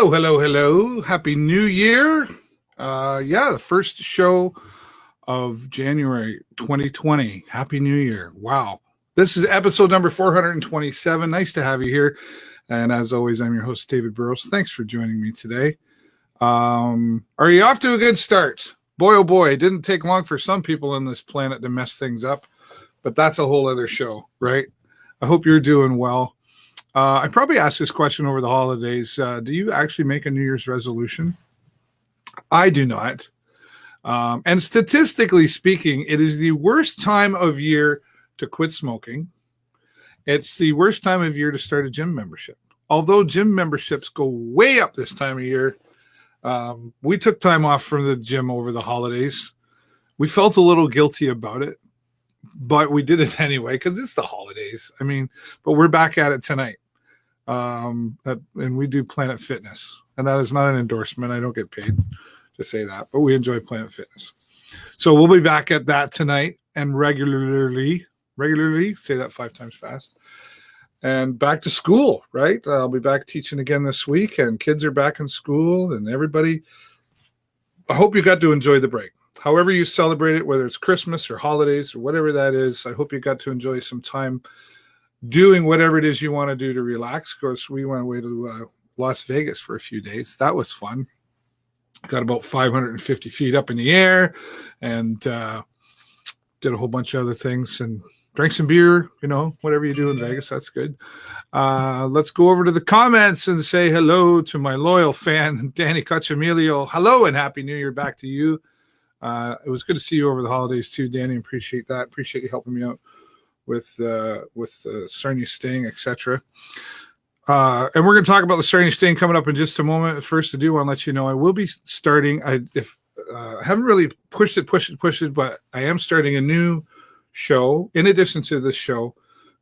Hello, hello, hello. Happy New Year. The first show of January 2020. Happy New Year. Wow. This is episode number 427. Nice to have you here. And as always, I'm your host, David Burrows. Thanks for joining me today. Are you off to a good start? Boy, oh boy, it didn't take long for some people on this planet to mess things up, but that's a whole other show, right? I hope you're doing well. I probably asked this question over the holidays. Do you actually make a New Year's resolution? I do not. And statistically speaking, it is the worst time of year to quit smoking. It's the worst time of year to start a gym membership. Although gym memberships go way up this time of year, we took time off from the gym over the holidays. We felt a little guilty about it, but we did it anyway because it's the holidays. But we're back at it tonight. And we do Planet Fitness, and that is not an endorsement. I don't get paid to say that, but we enjoy Planet Fitness. So we'll be back at that tonight and regularly say that 5 times fast, and back to school, right? I'll be back teaching again this week, and kids are back in school, and everybody, I hope you got to enjoy the break. However you celebrate it, whether it's Christmas or holidays or whatever that is, I hope you got to enjoy some time doing whatever it is you want to do to relax. Of course, we went away to Las Vegas for a few days. That was fun. Got about 550 feet up in the air and did a whole bunch of other things and drank some beer, whatever you do in Vegas. That's good. Let's go over to the comments and say hello to my loyal fan, Danny Cacciamilio. Hello and Happy New Year back to you. It was good to see you over the holidays too, Danny. Appreciate that. Appreciate you helping me out with Sarnia Sting, etc. And we're going to talk about the Sarnia Sting coming up in just a moment. First, I do want to let you know I will be starting. I haven't really pushed it, but I am starting a new show in addition to this show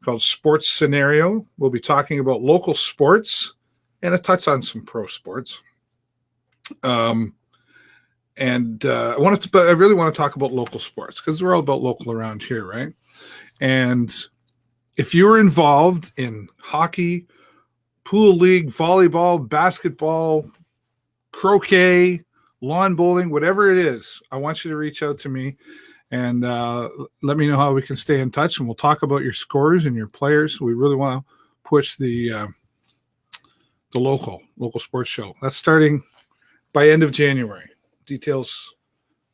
called Sports Scenario. We'll be talking about local sports and a touch on some pro sports. I really want to talk about local sports because we're all about local around here, right? And if you're involved in hockey, pool league, volleyball, basketball, croquet, lawn bowling, whatever it is, I want you to reach out to me and let me know how we can stay in touch. And we'll talk about your scores and your players. We really want to push the local sports show. That's starting by end of January. Details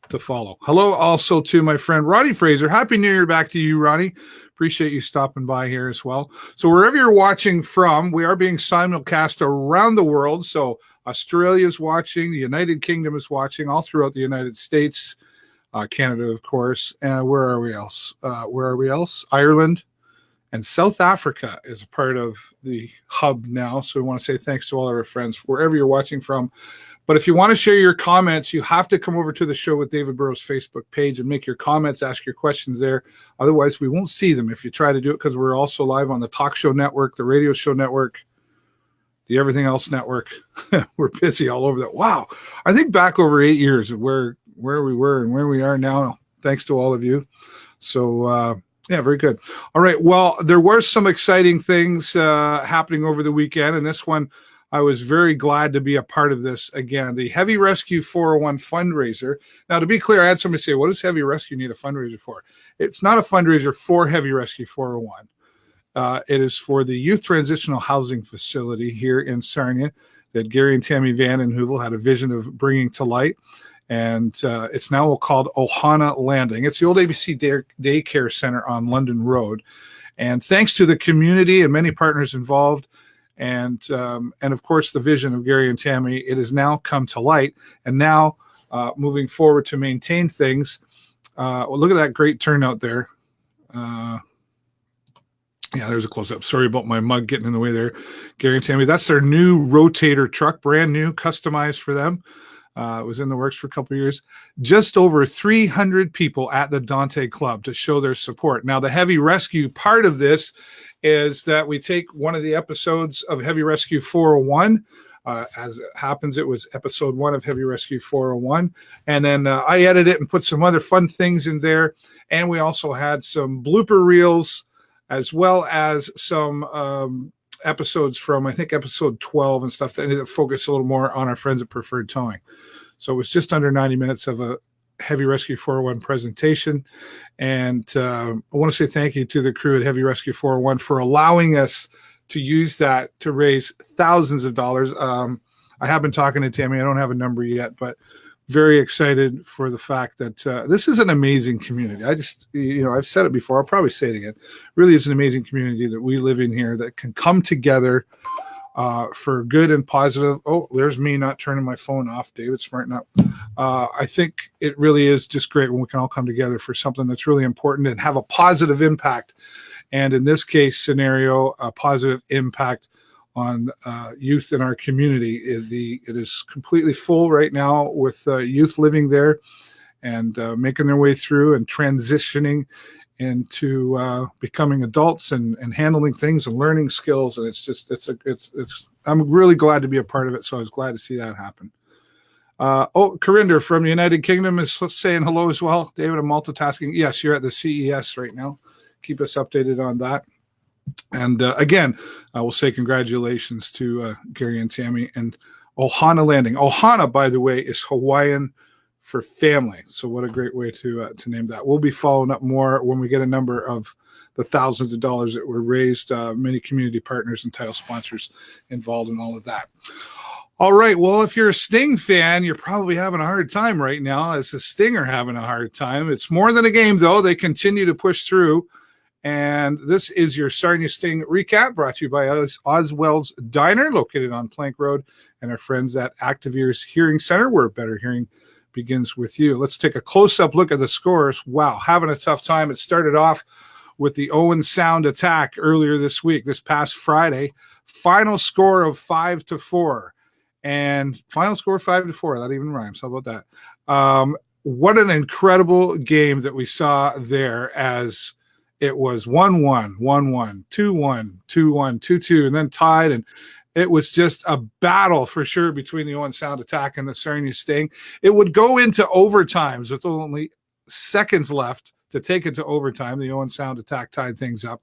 to follow. Hello also to my friend Ronnie Fraser. Happy New Year back to you, Ronnie. Appreciate you stopping by here as well. So wherever you're watching from, we are being simulcast around the world. So Australia is watching, the United Kingdom is watching, all throughout the United States, Canada, of course. And where are we else? Ireland and South Africa is a part of the hub now. So we want to say thanks to all of our friends wherever you're watching from. But if you want to share your comments, you have to come over to the Show with David Burrows Facebook page and make your comments, ask your questions there. Otherwise, we won't see them if you try to do it because we're also live on the Talk Show Network, the Radio Show Network, the Everything Else Network. We're busy all over that. Wow. I think back over 8 years of where we were and where we are now, thanks to all of you. So, very good. All right. Well, there were some exciting things happening over the weekend, and this one, I was very glad to be a part of this again. The Heavy Rescue 401 fundraiser. Now, to be clear, I had somebody say, what does Heavy Rescue need a fundraiser for? It's not a fundraiser for Heavy Rescue 401. It is for the Youth Transitional Housing Facility here in Sarnia that Gary and Tammy Van den Heuvel had a vision of bringing to light. And it's now called Ohana Landing. It's the old ABC Daycare Center on London Road. And thanks to the community and many partners involved, and of course the vision of Gary and Tammy, it has now come to light. And now moving forward to maintain things. Look at that great turnout there. There's a close-up. Sorry about my mug getting in the way there. Gary and Tammy, that's their new rotator truck, brand new, customized for them. It was in the works for a couple of years. Just over 300 people at the Dante Club to show their support. Now, the Heavy Rescue part of this is that we take one of the episodes of Heavy Rescue 401. As it happens, it was episode 1 of Heavy Rescue 401. And then I edited it and put some other fun things in there. And we also had some blooper reels as well as some episodes from, I think, episode 12 and stuff that focused a little more on our friends at Preferred Towing. So it was just under 90 minutes of a Heavy Rescue 401 presentation. And I want to say thank you to the crew at Heavy Rescue 401 for allowing us to use that to raise thousands of dollars. I have been talking to Tammy. I don't have a number yet, but very excited for the fact that this is an amazing community. I just, I've said it before. I'll probably say it again. Really is an amazing community that we live in here that can come together for good and positive. Oh, there's me not turning my phone off. David, smarten up. I think it really is just great when we can all come together for something that's really important and have a positive impact. And in this case scenario, a positive impact on youth in our community. It is completely full right now with youth living there and making their way through and transitioning into becoming adults and handling things and learning skills. And I'm really glad to be a part of it. So I was glad to see that happen. Corinder from the United Kingdom is saying hello as well. David, I'm multitasking. Yes, you're at the CES right now. Keep us updated on that. And again, I will say congratulations to Gary and Tammy and Ohana Landing. Ohana, by the way, is Hawaiian for family. So what a great way to name that. We'll be following up more when we get a number of the thousands of dollars that were raised, many community partners and title sponsors involved in all of that. All right. Well, if you're a Sting fan, you're probably having a hard time right now, as the Sting are having a hard time. It's more than a game, though. They continue to push through. And this is your Sarnia Sting recap, brought to you by Oswald's Diner, located on Plank Road, and our friends at Active Ears Hearing Center, where better hearing begins with you. Let's take a close-up look at the scores. Wow, having a tough time. It started off with the Owen Sound attack earlier this week, this past Friday. Final score of 5-4. And final score 5-4. That even rhymes. How about that? What an incredible game that we saw there, as it was 1-1, 1-1, 2-1, 2-1, 2-2, and then tied. And it was just a battle for sure between the Owen Sound attack and the Sarnia Sting. It would go into overtimes with only seconds left to take it to overtime. The Owen Sound attack tied things up.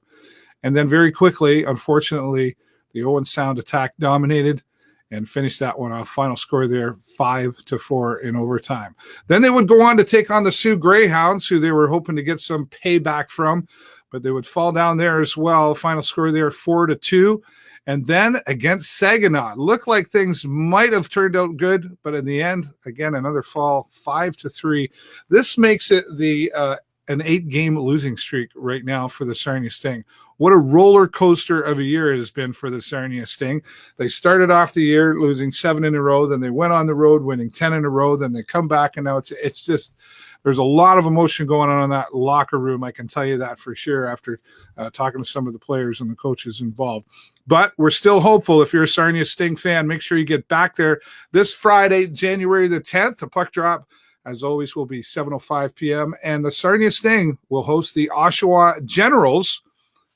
And then very quickly, unfortunately, the Owen Sound attack dominated and finished that one off. Final score there, 5-4 in overtime. Then they would go on to take on the Sioux Greyhounds, who they were hoping to get some payback from, but they would fall down there as well. Final score there, 4-2. And then against Saginaw, looked like things might have turned out good, but in the end, again, another fall, 5-3. This makes it an 8-game losing streak right now for the Sarnia Sting. What a roller coaster of a year it has been for the Sarnia Sting. They started off the year losing 7 in a row, then they went on the road winning 10 in a row, then they come back, and now it's just, there's a lot of emotion going on in that locker room. I can tell you that for sure after talking to some of the players and the coaches involved. But we're still hopeful. If you're a Sarnia Sting fan, make sure you get back there this Friday, January the 10th. The puck drop, as always, will be 7:05 p.m. And the Sarnia Sting will host the Oshawa Generals,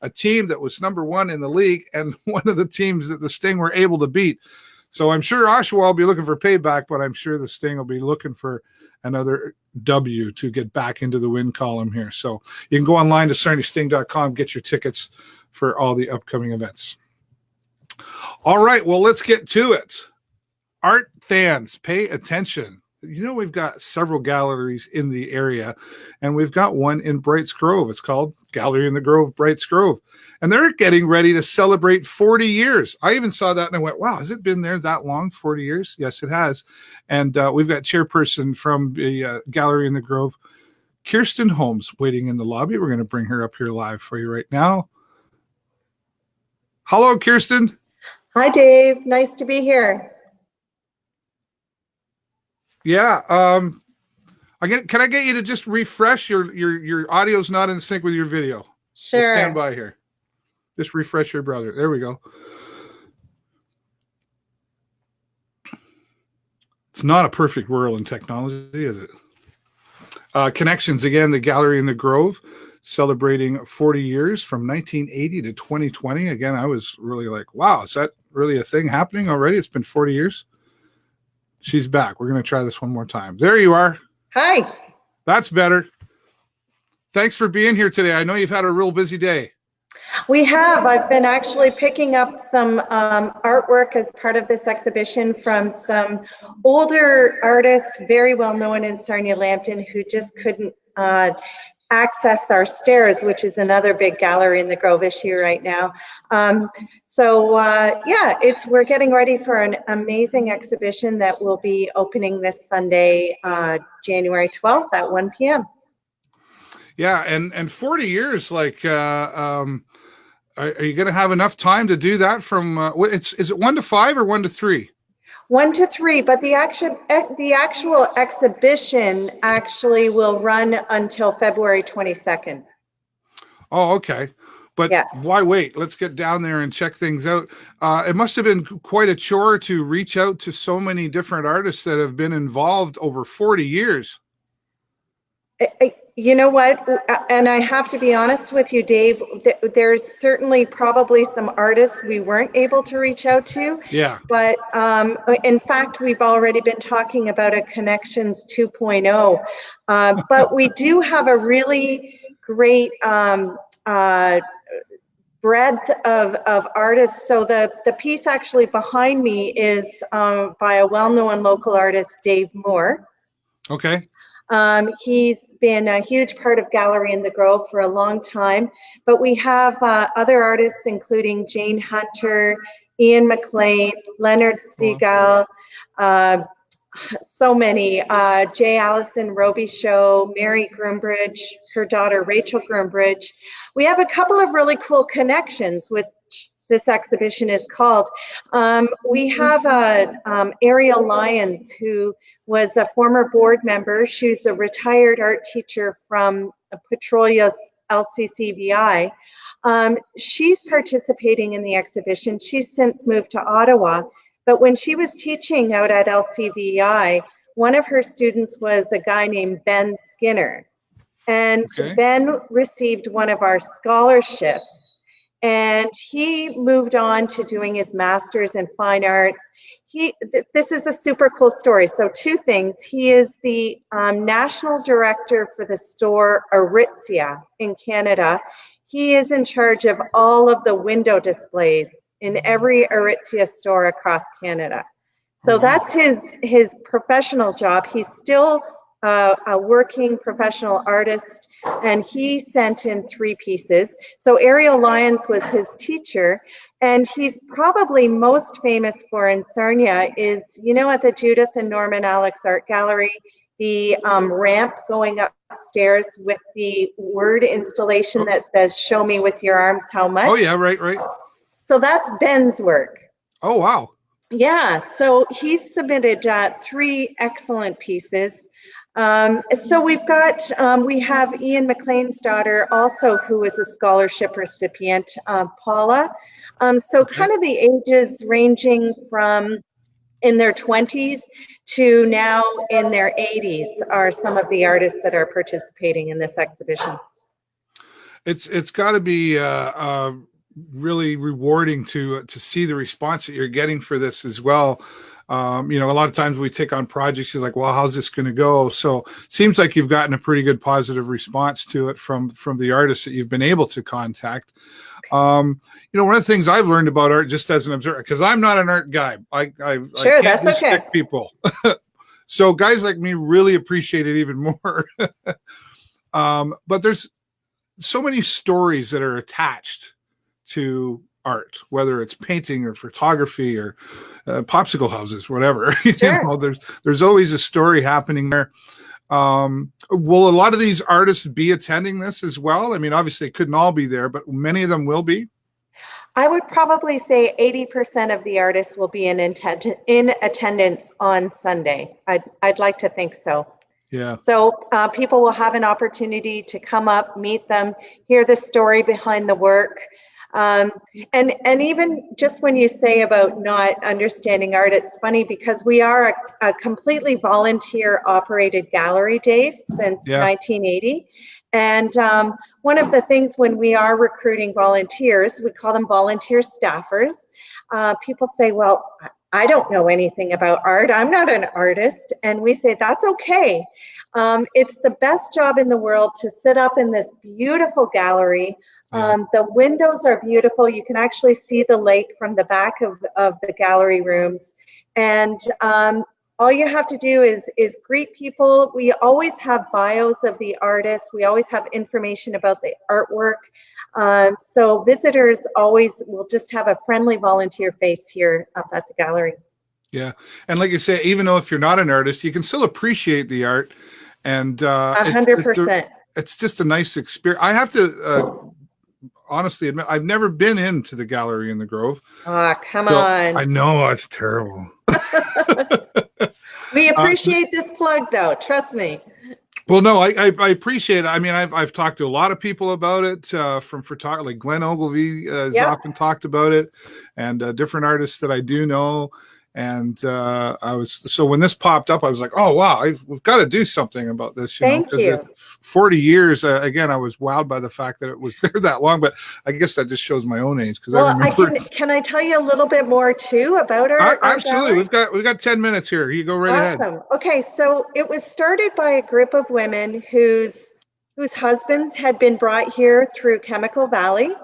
a team that was number 1 in the league and one of the teams that the Sting were able to beat. So I'm sure Oshawa will be looking for payback, but I'm sure the Sting will be looking for another W to get back into the win column here. So you can go online to sarniasting.com, get your tickets for all the upcoming events. All right, well, let's get to it. Art fans, pay attention. We've got several galleries in the area, and we've got one in Brights Grove. It's called Gallery in the Grove, Brights Grove. And they're getting ready to celebrate 40 years. I even saw that and I went, wow, has it been there that long, 40 years? Yes, it has. And we've got chairperson from the Gallery in the Grove, Kirsten Holmes, waiting in the lobby. We're going to bring her up here live for you right now. Hello, Kirsten. Hi, Dave. Nice to be here. Yeah. Can I get you to just refresh your audio's not in sync with your video? Sure. We'll stand by here. Just refresh your browser. There we go. It's not a perfect world in technology, is it? Connections, again, the Gallery in the Grove, celebrating 40 years from 1980 to 2020. Again, I was really like, wow, is that really a thing happening already? It's been 40 years. She's back. We're going to try this one more time. There you are. Hi. That's better. Thanks for being here today. I know you've had a real busy day. We have. I've been actually picking up some artwork as part of this exhibition from some older artists, very well known in Sarnia-Lambton, who just couldn't access our stairs, which is another big gallery in the Grove issue right now. Yeah, we're getting ready for an amazing exhibition that will be opening this Sunday, January 12th at 1 p.m. Yeah, and 40 years, like, are you going to have enough time to do that from, is it 1 to 5 or 1 to 3? 1 to 3, but the actual exhibition actually will run until February 22nd. Oh, okay. But yes. Why wait? Let's get down there and check things out. It must have been quite a chore to reach out to so many different artists that have been involved over 40 years. You know what? And I have to be honest with you, Dave, there's certainly probably some artists we weren't able to reach out to. Yeah. But in fact, we've already been talking about a Connections 2.0. But we do have a really great breadth of artists. So the piece actually behind me is by a well-known local artist, Dave Moore. Okay. He's been a huge part of Gallery in the Grove for a long time, but we have other artists including Jane Hunter, Ian McLean, Leonard Seagal, so many, Jay Allison, Roby Show, Mary Groombridge, her daughter Rachel Groombridge. We have a couple of really cool connections with this exhibition is called. We have Ariel Lyons, who was a former board member. She's a retired art teacher from Petrolia's LCCVI. She's participating in the exhibition. She's since moved to Ottawa, but when she was teaching out at LCVI, one of her students was a guy named Ben Skinner. And Ben received one of our scholarships, and he moved on to doing his master's in fine arts. This is a super cool story. So 2 things. He is the national director for the store Aritzia in Canada. He is in charge of all of the window displays in every Aritzia store across Canada. So that's his professional job. He's still a working professional artist, and he sent in 3 pieces. So Ariel Lyons was his teacher, and he's probably most famous for in Sarnia is, you know, at the Judith and Norman Alex Art Gallery, the ramp going upstairs with the word installation that says, "Show me with your arms how much." Oh yeah, right. So that's Ben's work. Oh, wow. Yeah, so he submitted 3 excellent pieces. So we've got, we have Ian McLean's daughter also, who is a scholarship recipient, Paula. So kind of the ages ranging from in their 20s to now in their 80s are some of the artists that are participating in this exhibition. It's got to be really rewarding to see the response that you're getting for this as well. You know, a lot of times we take on projects, you're like, well, how's this going to go? So it seems like you've gotten a pretty good positive response to it from the artists that you've been able to contact. You know, one of the things I've learned about art, just as an observer, because I'm not an art guy, I can't that's respect people. So guys like me really appreciate it even more. But there's so many stories that are attached to art, whether it's painting or photography or popsicle houses, whatever. Sure. You know, there's always a story happening there. Will a lot of these artists be attending this as well? I mean, obviously they couldn't all be there, but many of them will be. I would probably say 80% of the artists will be in attendance on Sunday. I'd like to think so. Yeah. So people will have an opportunity to come up, meet them, hear the story behind the work. And even just when you say about not understanding art, it's funny because we are a completely volunteer operated gallery, Dave, since 1980. And one of the things when we are recruiting volunteers, we call them volunteer staffers. People say, well, I don't know anything about art. I'm not an artist. And we say, that's okay. It's the best job in the world to sit up in this beautiful gallery. Yeah. The windows are beautiful. You can actually see the lake from the back of the gallery rooms. And all you have to do is greet people. We always have bios of the artists. We always have information about the artwork. So visitors always will just have a friendly volunteer face here up at the gallery. Yeah. And like you say, even though if you're not an artist, you can still appreciate the art. And 100%. it's just a nice experience. I have to honestly admit, I've never been into the gallery in the Grove. Oh, come on. I know it's terrible. We appreciate this plug, though. Trust me. Well, no, I appreciate it. I mean, I've talked to a lot of people about it from photography, like Glenn Ogilvy has often talked about it, and different artists that I do know. And so when this popped up, I was like, oh, wow, we've got to do something about this. Thank you. 40 years, again, I was wowed by the fact that it was there that long, but I guess that just shows my own age. Can I tell you a little bit more too about our absolutely. gallery? We've got 10 minutes here. You go right ahead. Awesome. Okay, so it was started by a group of women whose husbands had been brought here through Chemical Valley.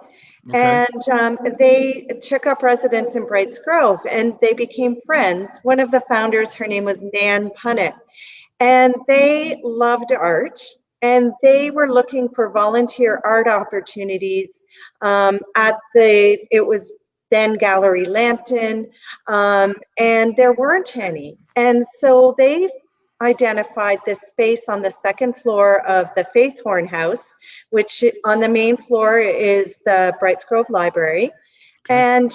Okay. And they took up residence in Brights Grove, and they became friends. One of the founders, her name was Nan Punnett, and they loved art, and they were looking for volunteer art opportunities it was then Gallery Lambton, and there weren't any. And so they identified this space on the second floor of the Faithhorn House, which on the main floor is the Brights Grove Library. Okay. And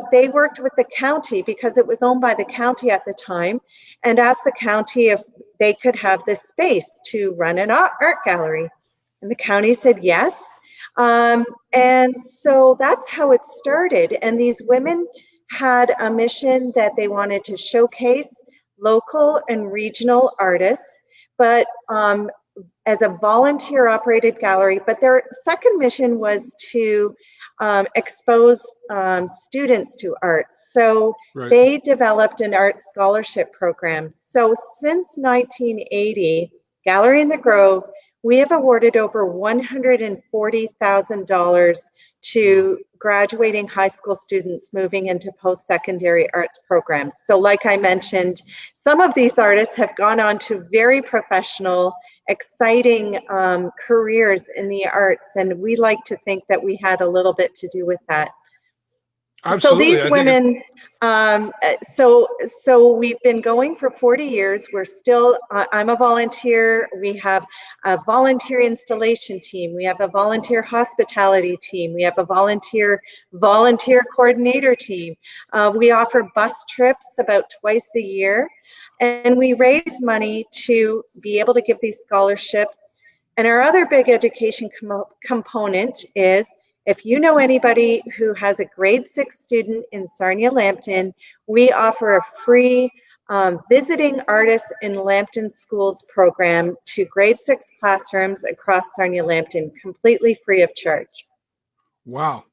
they worked with the county because it was owned by the county at the time, and asked the county if they could have this space to run an art gallery. And the county said yes. And so that's how it started. And these women had a mission that they wanted to showcase local and regional artists, but as a volunteer operated gallery. But their second mission was to expose students to art. So they developed an art scholarship program. So since 1980, Gallery in the Grove, we have awarded over $140,000 to graduating high school students moving into post-secondary arts programs. So like I mentioned, some of these artists have gone on to very professional, exciting careers in the arts, and we like to think that we had a little bit to do with that. Absolutely. So these women, so we've been going for 40 years. We're still, I'm a volunteer. We have a volunteer installation team. We have a volunteer hospitality team. We have a volunteer coordinator team. We offer bus trips about twice a year, and we raise money to be able to give these scholarships. And our other big education component is, if you know anybody who has a grade 6 student in Sarnia-Lambton, we offer a free Visiting Artists in Lambton Schools program to grade 6 classrooms across Sarnia-Lambton, completely free of charge. Wow.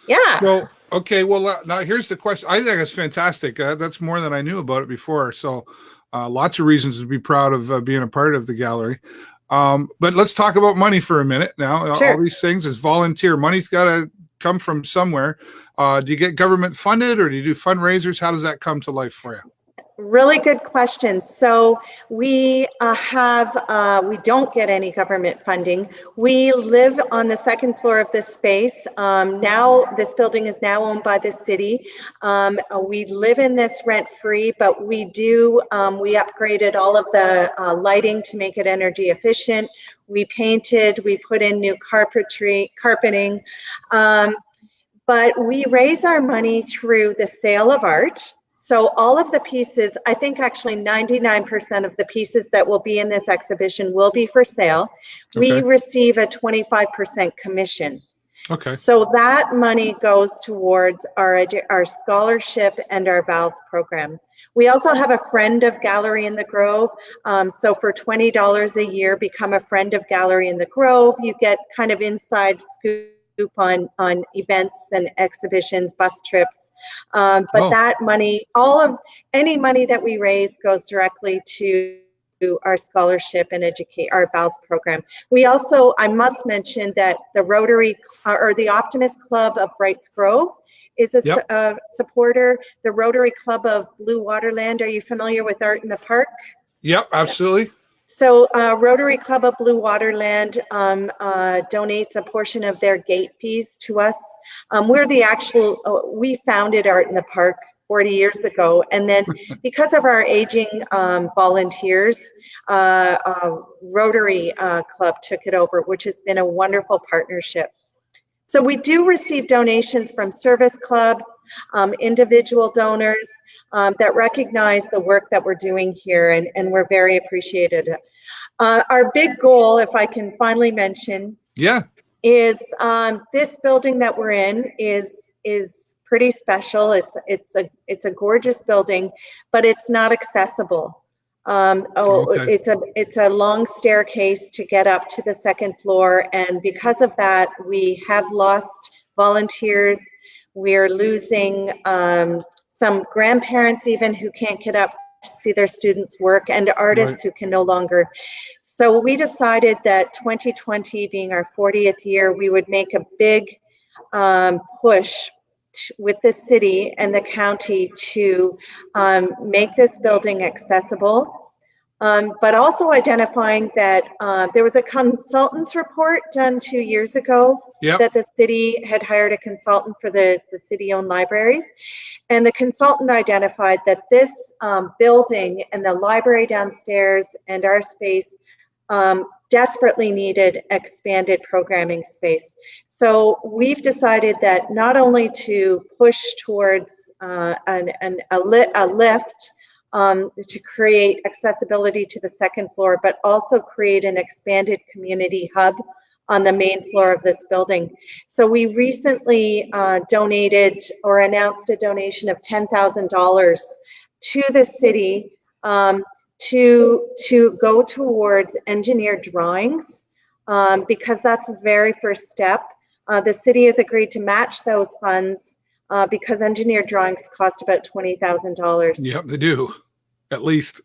Yeah. Well, okay. Well, now here's the question. I think it's fantastic. That's more than I knew about it before. So lots of reasons to be proud of being a part of the gallery. But let's talk about money for a minute now. Sure. All these things is volunteer. Money's got to come from somewhere. Do you get government funded, or do you do fundraisers? How does that come to life for you? Really good question. So we we don't get any government funding. We live on the second floor of this space. Now this building is now owned by the city. We live in this rent-free, but we upgraded all of the lighting to make it energy efficient. We painted, we put in new carpeting, but we raise our money through the sale of art. So all of the pieces, I think actually 99% of the pieces that will be in this exhibition will be for sale. Okay. We receive a 25% commission. Okay. So that money goes towards our scholarship and our VALS program. We also have a friend of Gallery in the Grove. So for $20 a year, become a friend of Gallery in the Grove. You get kind of inside scoop on events and exhibitions, bus trips. But that money, any money that we raise goes directly to our scholarship and educate our VALS program. We also, I must mention that the Rotary or the Optimist Club of Brights Grove is a supporter. The Rotary Club of Blue Waterland. Are you familiar with Art in the Park? Yep, absolutely. So Rotary Club of Blue Waterland donates a portion of their gate fees to us. We're the actual, we founded Art in the Park 40 years ago. And then because of our aging volunteers, Rotary Club took it over, which has been a wonderful partnership. So we do receive donations from service clubs, individual donors, that recognize the work that we're doing here, and we're very appreciated. Our big goal, if I can finally mention, is this building that we're in is pretty special. It's a gorgeous building, but it's not accessible. It's a long staircase to get up to the second floor, and because of that, we have lost volunteers. We're losing some grandparents even who can't get up to see their students work, and artists who can no longer. So we decided that 2020 being our 40th year, we would make a big push with the city and the county to make this building accessible, but also identifying that there was a consultant's report done 2 years ago that the city had hired a consultant for the city-owned libraries. And the consultant identified that this building and the library downstairs and our space desperately needed expanded programming space. So we've decided that not only to push towards a lift to create accessibility to the second floor, but also create an expanded community hub on the main floor of this building. So we recently donated or announced a donation of $10,000 to the city to go towards engineered drawings, because that's the very first step. The city has agreed to match those funds because engineered drawings cost about $20,000. Yep, they do. At least.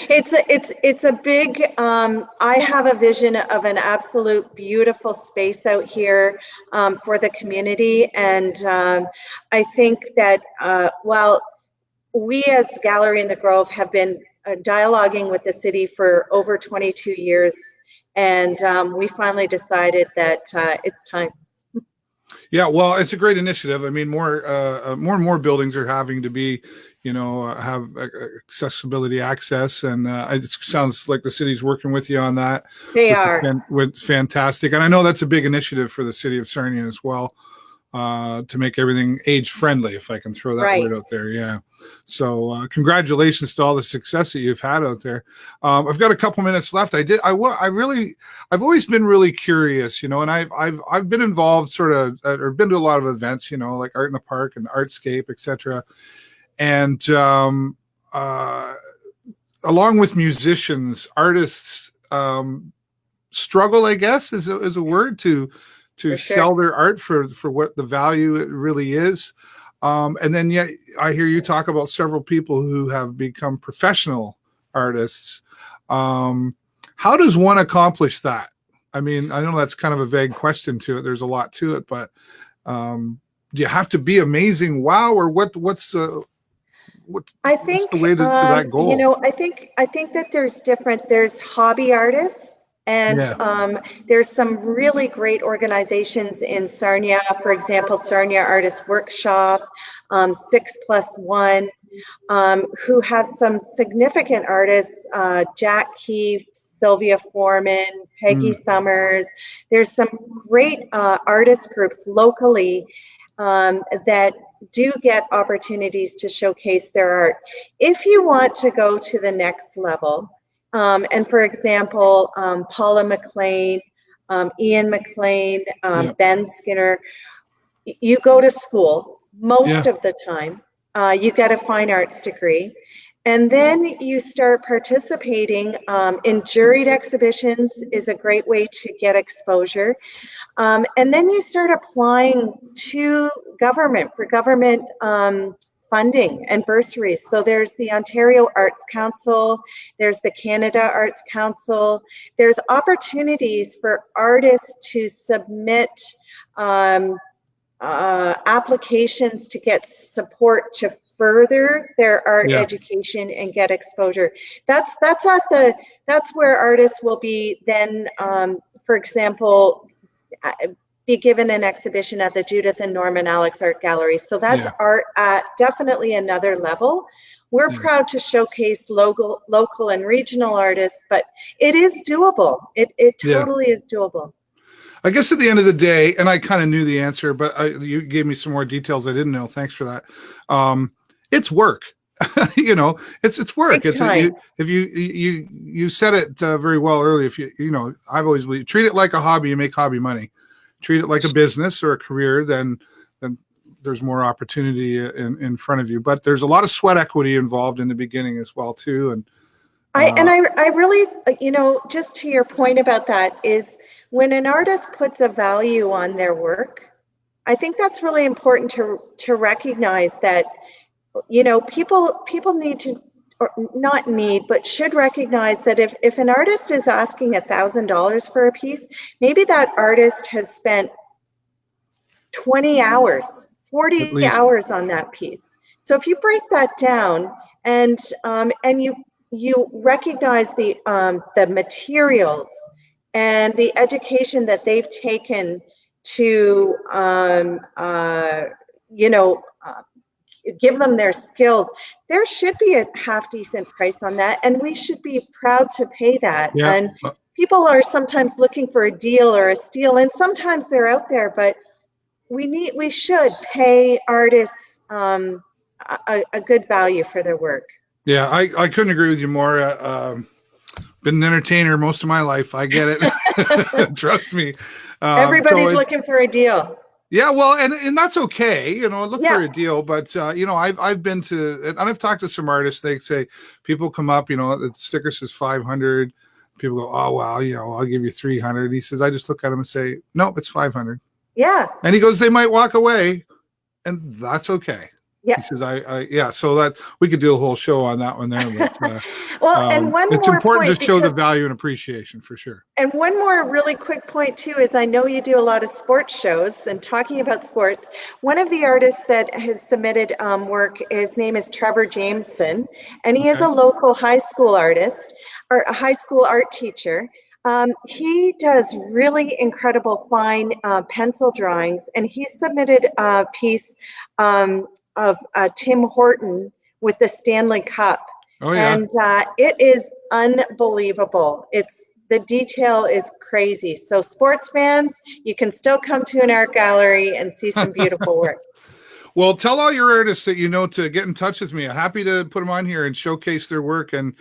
It's a big, I have a vision of an absolute beautiful space out here for the community. And I think that while we as Gallery in the Grove have been dialoguing with the city for over 22 years, and we finally decided that it's time. Yeah, well, it's a great initiative. I mean, more and more buildings are having to be, have accessibility access, and it sounds like the city's working with you on that. They are. Fantastic, and I know that's a big initiative for the city of Sarnia as well, to make everything age friendly, if I can throw that word out there. Yeah. So congratulations to all the success that you've had out there. I've got a couple minutes left. I've always been really curious, and I've been involved sort of, or been to a lot of events, like Art in the Park and Artscape, etc. And along with musicians, artists struggle, I guess, is a word to sell their art for what the value it really is. And then yet I hear you talk about several people who have become professional artists. How does one accomplish that? I mean, I know that's kind of a vague question to it. There's a lot to it, but do you have to be amazing? Wow. Or what's the way to that goal? I think that there's hobby artists. And there's some really great organizations in Sarnia, for example, Sarnia Artist Workshop, 6+1, who have some significant artists, Jack Keefe, Sylvia Foreman, Peggy Summers. There's some great artist groups locally that do get opportunities to showcase their art. If you want to go to the next level, and for example, Paula McLean, Ian McLean, Ben Skinner, you go to school most of the time. You get a fine arts degree, And then you start participating in juried exhibitions is a great way to get exposure. And then you start applying to government for government funding and bursaries. So there's the Ontario Arts Council, there's the Canada Arts Council, there's opportunities for artists to submit applications to get support to further their art education and get exposure. That's where artists will be then, for example, be given an exhibition at the Judith and Norman Alex Art Gallery. So that's art at definitely another level. We're proud to showcase local and regional artists, but it is doable. It totally is doable. I guess at the end of the day, and I kind of knew the answer, but you gave me some more details I didn't know. Thanks for that. It's work. It's work. If you said it very well earlier. I've always believed, treat it like a hobby, you make hobby money. Treat it like a business or a career, then there's more opportunity in front of you. But there's a lot of sweat equity involved in the beginning as well too. And I really, just to your point about that is, when an artist puts a value on their work, I think that's really important to recognize that, people need to, or not need, but should recognize that if an artist is asking $1,000 for a piece, maybe that artist has spent 20 hours, 40 hours on that piece. So if you break that down and you recognize the materials and the education that they've taken to, give them their skills, there should be a half decent price on that, and we should be proud to pay that. Yeah. And people are sometimes looking for a deal or a steal, and sometimes they're out there, but we should pay artists a good value for their work. Yeah, I couldn't agree with you more. Been an entertainer most of my life. I get it. Trust me. Everybody's looking for a deal. Yeah, well, and that's okay. Look for a deal. But I've been to, and I've talked to some artists. They say people come up. The sticker says 500. People go, oh wow, I'll give you 300. He says, I just look at him and say, no, it's 500. Yeah. And he goes, they might walk away, and that's okay. Yeah. He says, so that we could do a whole show on that one there. But, well, and it's important to show the value and appreciation for sure. And one more really quick point too is, I know you do a lot of sports shows, and talking about sports, one of the artists that has submitted work, his name is Trevor Jameson, and he is a local high school artist, or a high school art teacher. He does really incredible fine pencil drawings, and he submitted a piece of Tim Horton with the Stanley Cup. Oh, yeah. And it is unbelievable. The detail is crazy. So sports fans, you can still come to an art gallery and see some beautiful work. Well, tell all your artists that to get in touch with me. I'm happy to put them on here and showcase their work and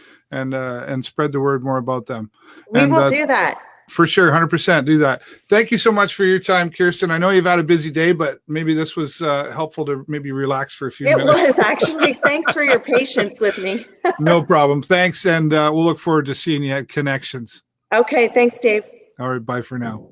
spread the word more about them. We will do that. For sure, 100% do that. Thank you so much for your time, Kirsten. I know you've had a busy day, but maybe this was helpful to maybe relax for a few minutes. It was actually. Thanks for your patience with me. No problem. Thanks, and we'll look forward to seeing you at Connections. Okay, thanks, Dave. All right, bye for now.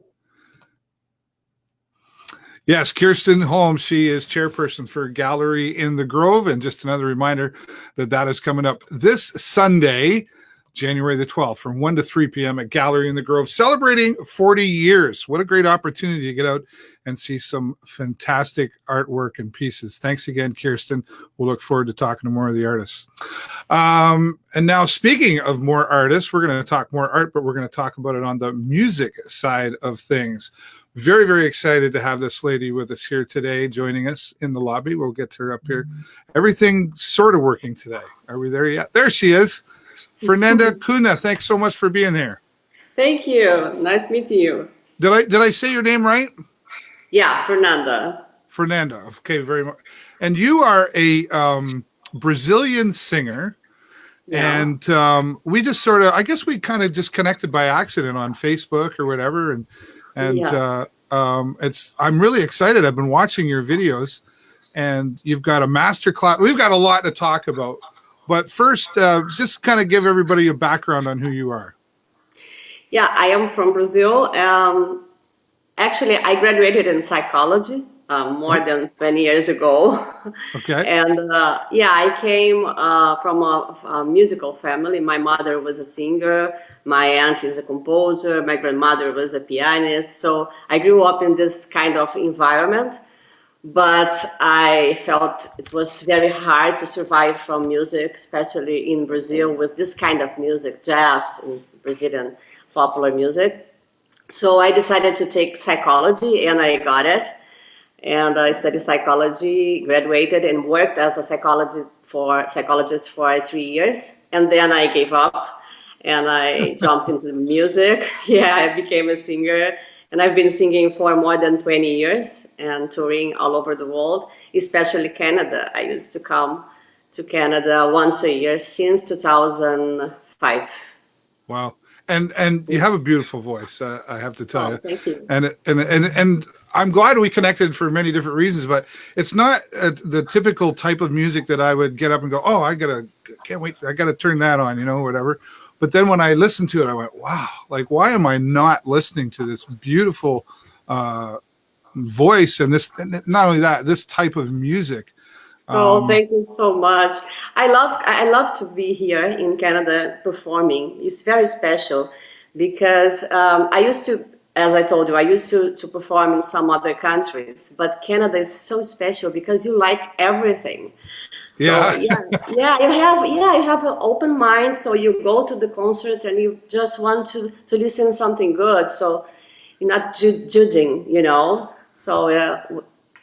Yes, Kirsten Holmes, she is chairperson for Gallery in the Grove. And just another reminder that is coming up this Sunday, January the 12th, from 1 to 3 p.m. at Gallery in the Grove, celebrating 40 years. What a great opportunity to get out and see some fantastic artwork and pieces. Thanks again, Kirsten. We'll look forward to talking to more of the artists. And now, speaking of more artists, we're going to talk more art, but we're going to talk about it on the music side of things. Very, very excited to have this lady with us here today, joining us in the lobby. We'll get her up here. Everything's sort of working today. Are we there yet? There she is. Fernanda Cunha, thanks so much for being here. Thank you. Nice meeting you. Did I say your name right? Yeah, Fernanda. Fernanda. Okay, very much. And you are a Brazilian singer. Yeah. And we just sort of, I guess we kind of just connected by accident on Facebook or whatever. I'm really excited. I've been watching your videos, and you've got a masterclass. We've got a lot to talk about. But first, just kind of give everybody a background on who you are. Yeah, I am from Brazil. Actually, I graduated in psychology more Oh, than 20 years ago. okay. And yeah, I came from a musical family. My mother was a singer, my aunt is a composer, my grandmother was a pianist. So I grew up in this kind of environment, but I felt it was very hard to survive from music, especially in Brazil with this kind of music, jazz and Brazilian popular music. So I decided to take psychology and I got it. And I studied psychology, graduated, and worked as a psychologist for 3 years. And then I gave up and I jumped into music. Yeah, I became a singer. And I've been singing for more than 20 years and touring all over the world, especially Canada. I used to come to Canada once a year since 2005. Wow. And you have a beautiful voice, I have to tell Oh, you. thank you. And I'm glad we connected for many different reasons, but it's not the typical type of music that I would get up and go, oh, can't wait, I gotta turn that on, whatever. But then when I listened to it, I went, wow, like why am I not listening to this beautiful voice and this? And not only that, this type of music. Oh, Um, thank you so much. I love to be here in Canada performing. It's very special because I used to, as I told you, I used to perform in some other countries, but Canada is so special because you like everything. So yeah, you have an open mind. So you go to the concert and you just want to listen something good. So you're not judging. So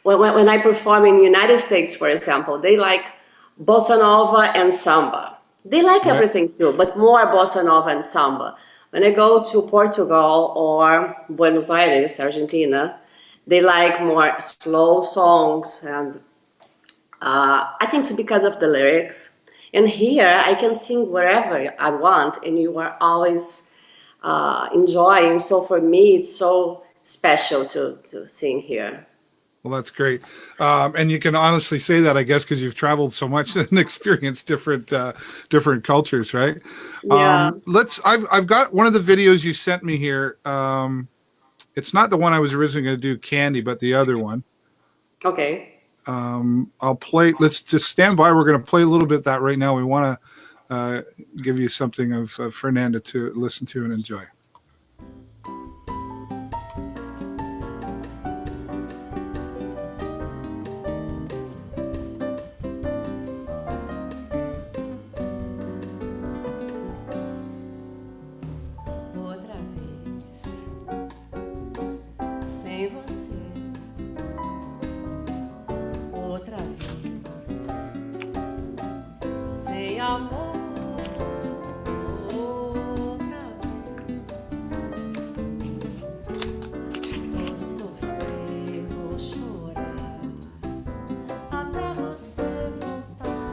when I perform in the United States, for example, they like bossa nova and samba. They like right. everything too, but more bossa nova and samba. When I go to Portugal or Buenos Aires, Argentina, they like more slow songs, and I think it's because of the lyrics. And here I can sing wherever I want, and you are always enjoying. So for me, it's so special to sing here. Well, that's great, and you can honestly say that, I guess, because you've traveled so much and experienced different cultures, right? Yeah. I've got one of the videos you sent me here. It's not the one I was originally going to do, Candy, but the other one. Okay. I'll play. Let's just stand by. We're going to play a little bit of that right now. We want to give you something of Fernanda to listen to and enjoy. Outra vez, sem você. Outra vez, sem amor. Outra vez, vou sofrer, vou chorar até você voltar.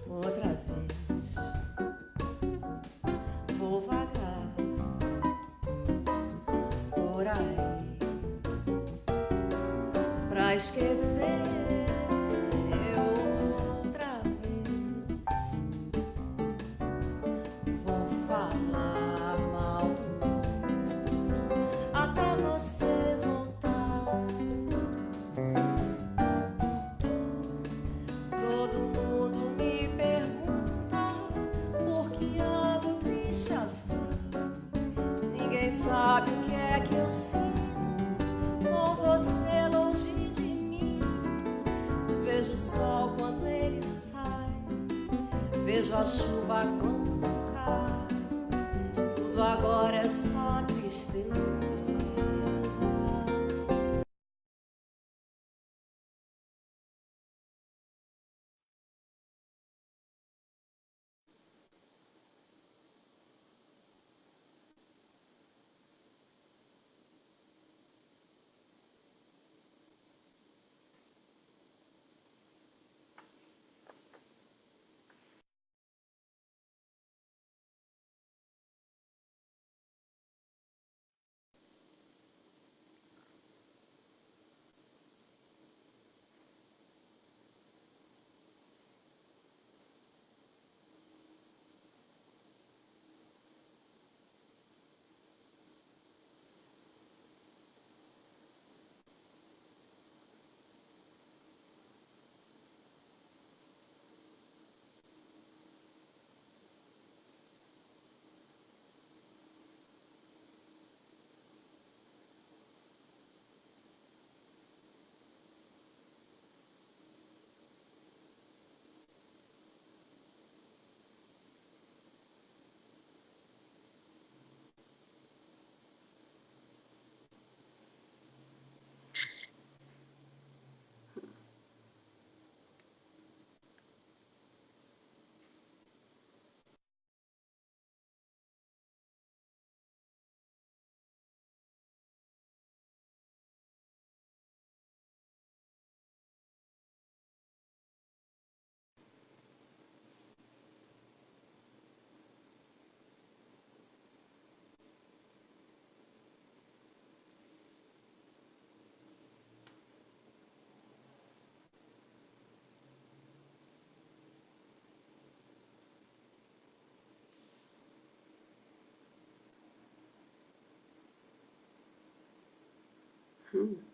Outra vez. Vou vagar por aí pra esquecer outra vez. Vou falar mal do mundo até você voltar. Todo mundo me pergunta por que ando triste assim. Ninguém sabe o que é que eu sinto com você longe de mim. Vejo o sol quando ele sai, vejo a chuva quando cai. Tudo agora é só tristeza. Hmm.